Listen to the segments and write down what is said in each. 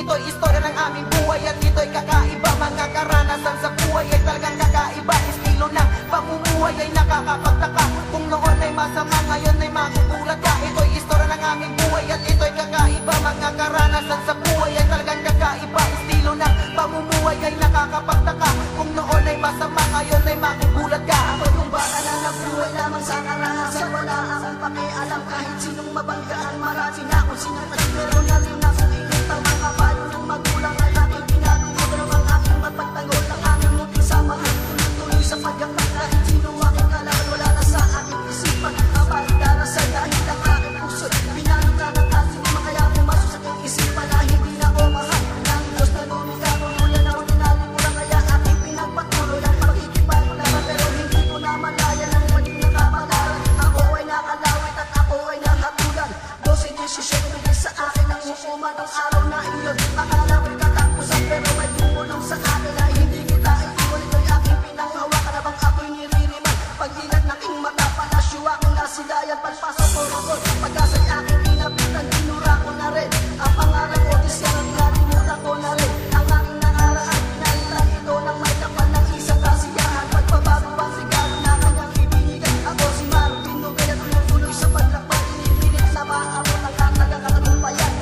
Ito'y istorya ng aming buhay at ito'y kakaiba. Mga karanasan sa buhay ay talagang kakaiba. Estilo ng pamumuhay ay nakakapagtaka. Kung noon ay masama, ngayon ay magugulat ka. Ito'y istorya ng aming buhay at ito'y kakaiba. Mga karanasan sa buhay ay talagang kakaiba. Estilo ng pamumuhay ay nakakapagtaka. Kung noon ay masama, ngayon ay magugulat ka. Ako yung bata na nabuhay lamang sa karanasan. Wala akong pakialam kahit sinong mabanggaan. Marami na akong sinatag pero narin akong ikita. Mga payo ng magulang ay aking pinatungkol. Pero ang aking mapagtanggol ang aming munting samahan. Tuloy sa pagkakang kahit sino aking kalaban. Wala na sa aking isipan ang pagdarasal dahil ang aking puso pinanong na ng ating mga kaya pumasok sa aking isipan na hindi na ako mahal ng Diyos na lumika ko. Wala na ako tinalimulan kaya aking pinagpatuloy ang pagkikipaglaban. Pero hindi ko na malaya ng maging nakapalaran. Ako ay nakalawit at ako ay nahatulan. 12-17 bigay sa akin ang hukuman ng araw na iyon. Akala ko'y katapusan pero may tumulong sa akin ay hindi kita iiwan. Ito'y aking pinanghawakan habang ako'y niririman. Pag-ilat ng aking mata, palasyo aking nasilayan. Pagpasok ko roon, pag-asa'y aking inabitan. Tinura ko na rin ang pangarap ko. Disya ang nalimutan ko na rin ang aking nakaraan. Pinalitan ito ng may kapal ng isang kasiyahan. Pagpabago ang regalo na kanyang ibinigay. Ako si Marvin Nobel at tuloy sa paglakbay. Inipilit na maabot ang katagang katagumpayan.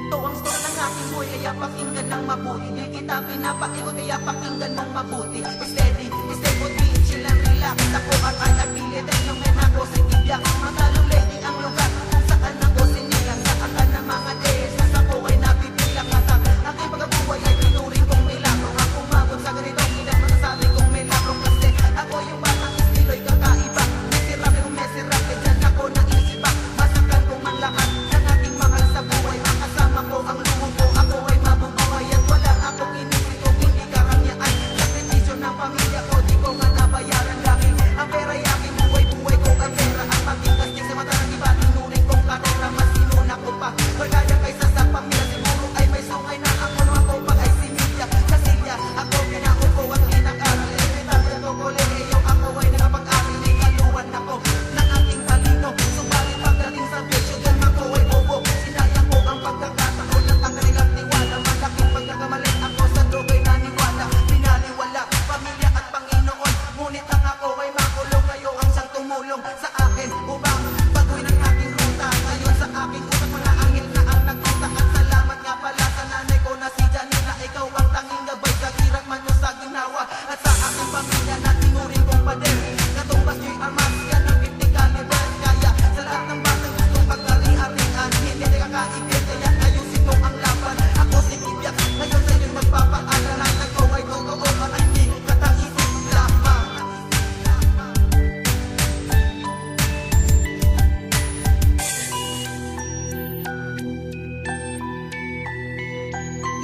Ito ang story ng aking buhay, kaya pakinggan ng mabuti. Di kita pinapakikot, kaya pakinggan mong mabuti. Steady, stay good, being chill and relax. Ako at ay nagpilit ay nung ako sa tibyak. Mataluleti ang lugar kung saan ako sinilang. Saan ka ng mga days, mas ako ay nabibilang. At ang aking pagkabuhay ay pinurin kong milagro. Ang umabot sa ganitong ilang masasabi kong milagro. Kasi ako yung batang estilo'y kakaiba. Mesirable kung mesirable, dyan ako naisipa. Masakan kong man lahat ng ating mahal sa buhay. Makasama ko ang luho ko, ako ay mabubuhay. At wala akong inisip kung hindi karangyaan. Sakripisyo ng pamilya ko, di ko nga nabayaran dahil ang pera ay aking buhay, buhay ko ang pera. Ang pagkikastig sa mata ng iba, tinuring kong karera. Mas sinuna ko pa, magkaya kaysa sa pamilya. Siguro ay may sungay na ako nung ako pa ay similya. Kasilya, ako kinaupo at kinakaral. Elemental ko kolehiyo, ako ay nakapag-aral. Ikaluan ako ng aking talino. Subalit pagdating sa presyo, dyan ako ay bobo. Sinayang ko ang pagkakataon ng ang kanilang tiwala. Malaking pagkakamali ako sa droga'y naniwala. Pinaliwala, pamilya at Panginoon. Ngunit ang ako ay makulong, kayo ang siyang tumulong sa akin upang baguhin ang aking ruta. Ngayon sa aking utak mga angel na ang nagpunta. At salamat nga pala sa nanay ko na si Janila. Ikaw ang tanging gabay sa hirap man mo sa ginawa. At sa aking pamilya na tinuring kong pader. Katumbas nyo'y armas yan ng 50 caliber. Kaya sa lahat ng batang gustong pagkari-harian, hindi nakakaibig kaya ayusin mo ang laban. Ako si Kibyak, ngayon sa inyo'y magpapaalala. Ikaw ay totoo at hindi kataisip lamang.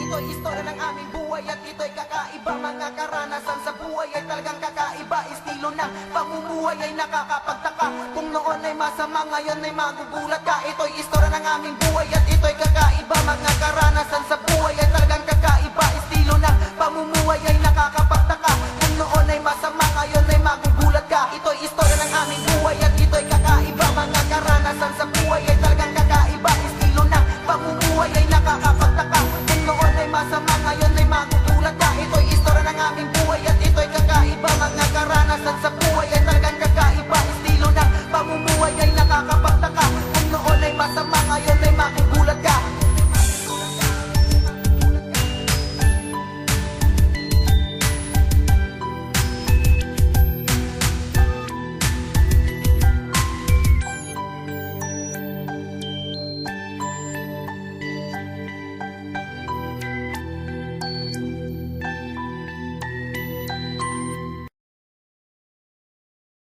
Ito'y istorya ng aming buhay at ito'y kakaiba. Mga karanasan sa buhay ay talagang kakaiba. Estilo ng pamumuhay ay nakakapagtaka. Kung noon ay masama, ngayon ay magugulat ka. Ito'y istorya ng aming buhay at ito'y kakaiba. Mga karanasan sa buhay ay talagang kakaiba. Estilo ng pamumuhay ay nakakapagtaka. Kung noon ay masama, ngayon ay magugulat ka. Ito'y istorya ng aming buhay at ito'y kakaiba. Mga karanasan sa buhay ay talagang kakaiba. Estilo ng pamumuhay ay nakakapagtaka. Kung noon ay masama, ngayon ay magugulat ka. Ito'y istorya ng aming buhay at ito'y kakaiba. Mga karanasan sa buhay ay talagang kakaiba. Estilo ng pamumuhay ay nakakapagtaka. Kung noon ay masama, ngayon ay